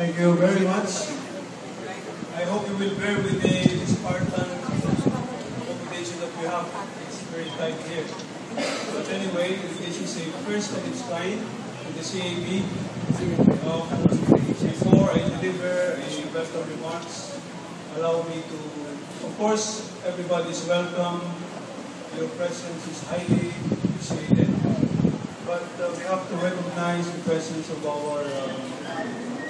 Thank you very much. I hope you will bear with the Spartan accommodation that we have. It's very tight here. But anyway, this is a first of its kind in the CAB. Before I deliver a welcome remarks, allow me to, of course, everybody is welcome. Your presence is highly appreciated. But we have to recognize the presence of our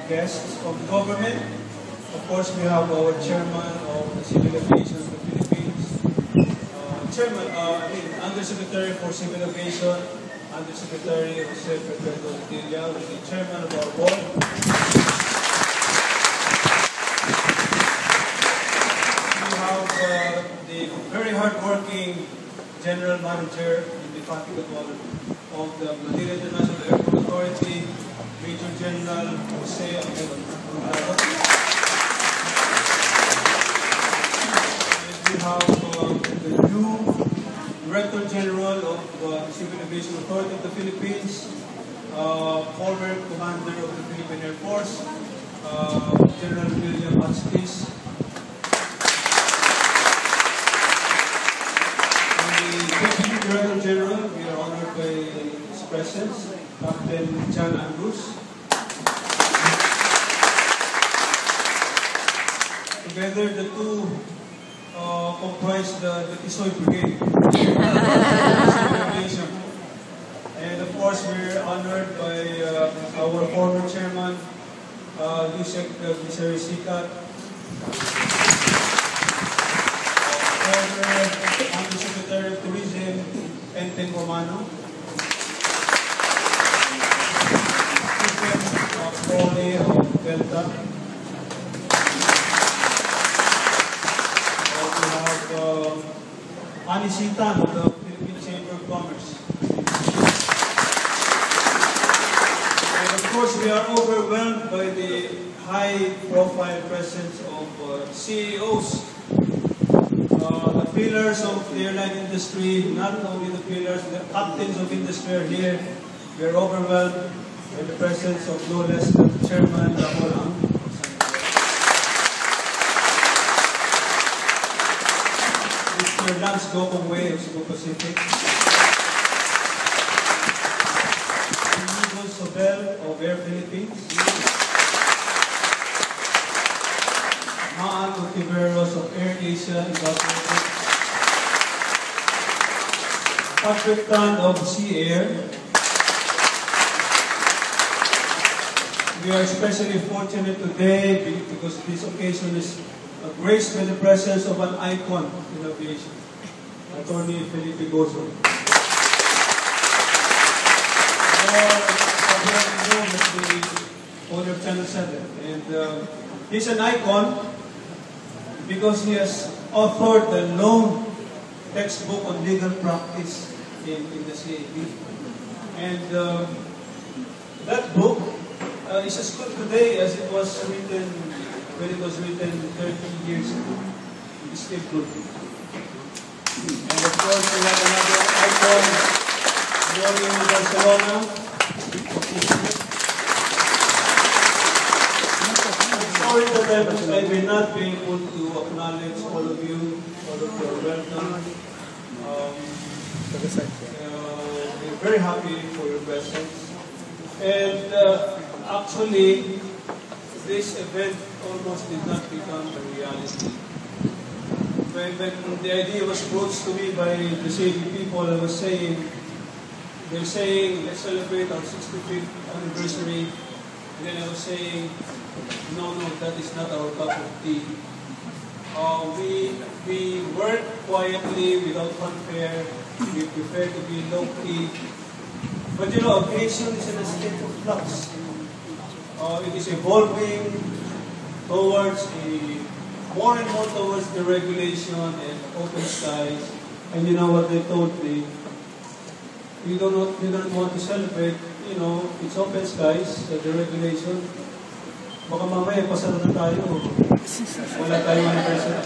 guests from the government. Of course, we have our chairman of the Civil Aviation of the Philippines, Undersecretary for Civil Aviation, Undersecretary Jose Pedro Tilla, the chairman of our board. We have the very hardworking General Manager in the Faculty of the Manila International Airport Authority, Major General Jose Angelo. We have the new Director General of the Civil Aviation Authority of the Philippines, former Commander of the Philippine Air Force, General William Hotchkiss. Deputy Director General, we are honored by his presence, Captain John Andrews. Together, the two comprise the Tisoy Brigade. And of course, we're honored by our former chairman, Yusek Viceroy Sikat, former Undersecretary of Tourism, Enteng Romano, Pole of Delta. We have Ani Sitan of the Philippine Chamber of Commerce. And of course, we are overwhelmed by the high-profile presence of CEOs, the pillars of the airline industry, not only the pillars, the captains of industry are here. We are overwhelmed by the presence of no less than Chairman Ramon. Mr. Lance Gokongwei of Cebu Pacific. Mr. Sobel of Air Philippines. Maan Utiveros of Air Asia Incorporated. Patrick Tan of Sea Air. We are especially fortunate today because this occasion is graced by the presence of an icon in aviation, Attorney Felipe Gozo. The owner of Channel 7. And he's an icon because he has authored the lone textbook on legal practice in the CAB. And that book is as good today as it was written when it was written 30 years ago. It's still good. And of course, we have another icon, Gloria Barcelona. Sorry that I may not be able to acknowledge all of you, all of your welcome. We're very happy for your presence. And actually, this event almost did not become a reality. When the idea was broached to me by the CAB people, I was saying, they're saying, let's celebrate our 65th anniversary. And then I was saying, no, that is not our cup of tea. We work quietly without fanfare. We prefer to be low-key. But you know, aviation is in a state of flux. It is evolving towards more and more towards the regulation and open skies. And you know what they told me? You don't want to celebrate, you know, it's open skies, the regulation. Baka mamaya pasara na tayo. Wala tayong anniversary.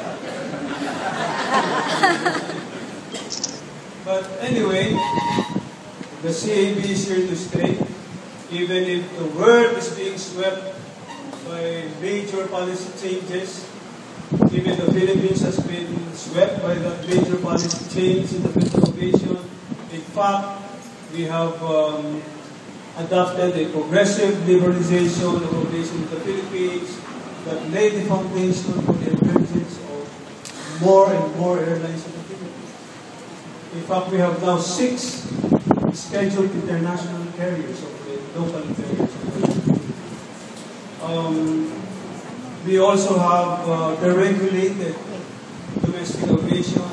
But anyway, the CAB is here to stay. Even if the world is being swept by major policy changes. Even the Philippines has been swept by that major policy change in the field of aviation. In fact, we have adopted a progressive liberalization of aviation in the Philippines that laid the foundation for the emergence of more and more airlines in the Philippines. In fact, we have now 6 scheduled international carriers of the local carriers. We also have deregulated domestic aviation,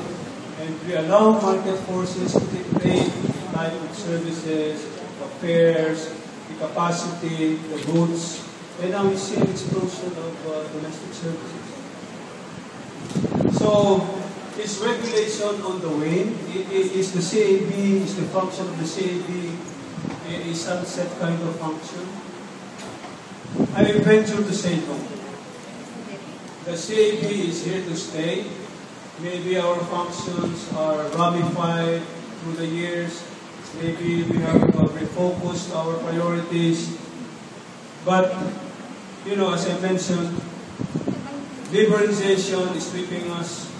and we allow market forces to dictate the type of services, the fares, the capacity, the routes, and now we see an explosion of domestic services. So, is regulation on the wane? Is the CAB, is the function of the CAB a sunset kind of function? I venture to say no. The CAB is here to stay. Maybe our functions are ramified through the years. Maybe we have refocused our priorities. But, you know, as I mentioned, liberalization is sweeping us.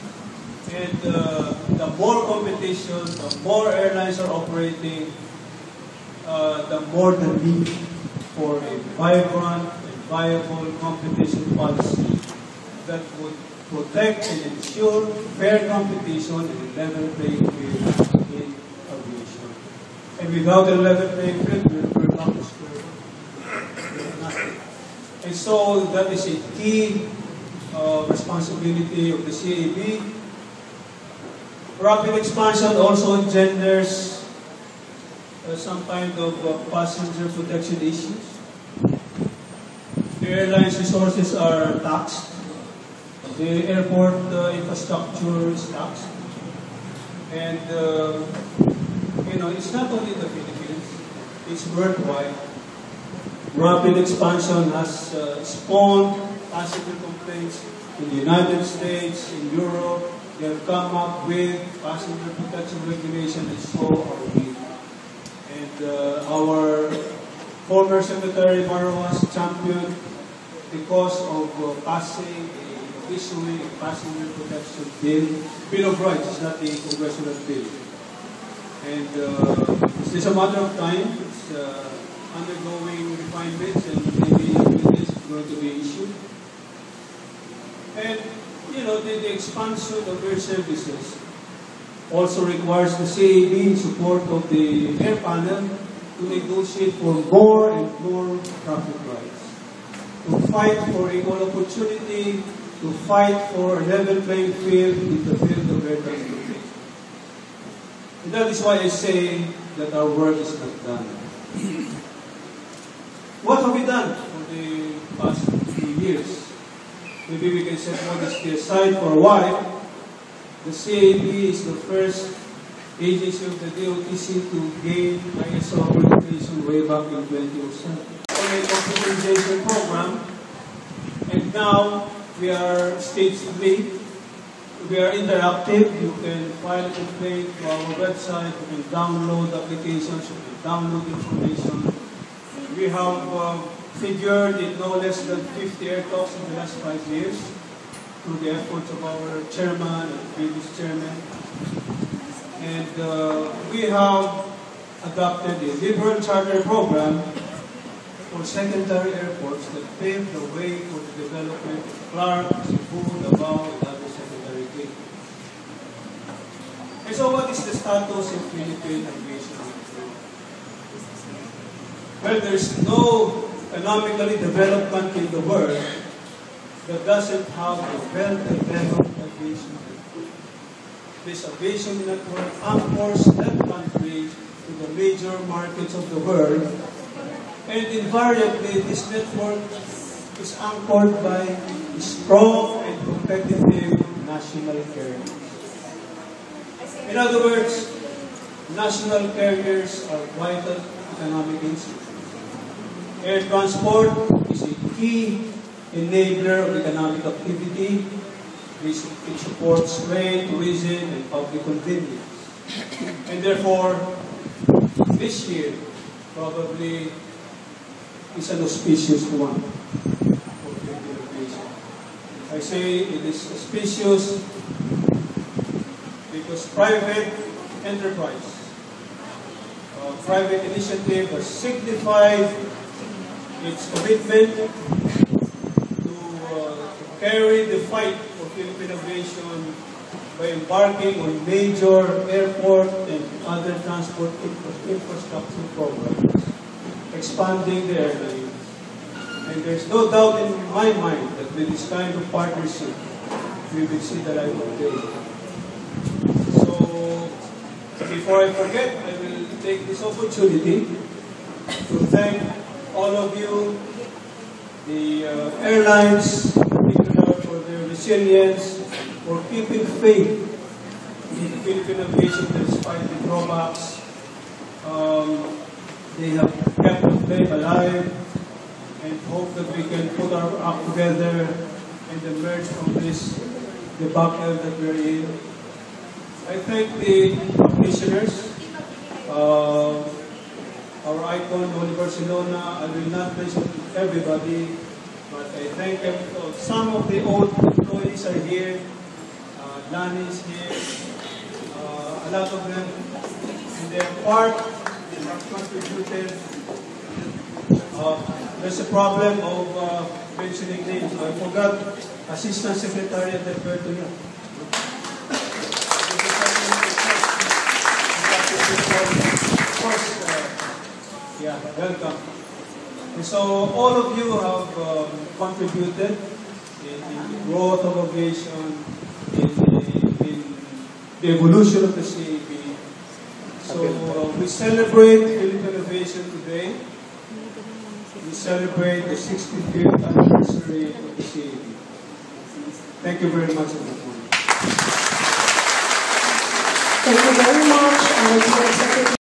And the more competition, the more airlines are operating, the more the need for a vibrant and viable competition policy that would protect and ensure fair competition and a level playing field in aviation. And without a level playing field, we're not square. Nothing. And so that is a key responsibility of the CAB. Rapid expansion also engenders some kind of passenger protection issues. The airline's resources are taxed. The airport infrastructure is taxed. And, you know, it's not only the Philippines, it's worldwide. Rapid expansion has spawned passenger complaints in the United States, in Europe. They have come up with passenger protection regulation, and so are we. And our former Secretary Marroas championed the cause of passing issuing a passenger protection bill of rights. It's not a congressional bill. And it's just a matter of time. It's undergoing refinements, and maybe it is going to be issued. And, you know, the expansion of air services also requires the CAB in support of the air panel to negotiate for more and more traffic rights, to fight for equal opportunity, to fight for a level playing field in the field of air transportation. And that is why I say that our work is not done. What have we done for the past few years? Maybe we can set modesty aside for a while. The CAB is the first agency of the DOTC to gain ISO accreditation way back in 2007. On a computerization program, and now we are stage 3. We are interactive. You can file a complaint to our website. You can download applications. You can download information. We have figured in no less than 50 air talks in the last 5 years through the efforts of our chairman and previous chairman. And we have adopted a liberal charter program for secondary airports that paved the way for the development of Clark, Cebu, Davao, and other secondary gateways. And so what is the status of Philippine aviation? Well, there's no economically developed country in the world that doesn't have a well-developed aviation network. This aviation network anchors that country to the major markets of the world, and invariably this network is anchored by strong and competitive national carriers. In other words, national carriers are vital economic institutions. Air transport is a key enabler of economic activity. It supports trade, tourism, and public convenience. And therefore, this year probably is an auspicious one for Philippine Aviation. I say it is auspicious because private enterprise, private initiative has signified its commitment to carry the fight for Philippine aviation by embarking on major airport and other transport infrastructure programs, expanding the airlines. And there's no doubt in my mind that with this kind of partnership, we will see the light of day. So, before I forget, I will take this opportunity to thank all of you, the airlines, in particular, for their resilience, for keeping faith in the Philippine aviation despite the drawbacks. They have kept the flame alive and hope that we can put our act together and emerge from this debacle that we're in. I thank the commissioners, our icon, Oli Barcelona. I will not mention everybody, but I thank them. Some of the old employees are here. Lani is here. A lot of them, in their part, they have contributed. There's a problem of mentioning names. I forgot Assistant Secretary at the Bertona. Of course, yeah, welcome. And so all of you have contributed in the growth of aviation, in the evolution of the CAB. So we celebrate Philippine aviation today. We celebrate the 65th anniversary of the CAB. Thank you very much, everyone. Thank you very much, Executive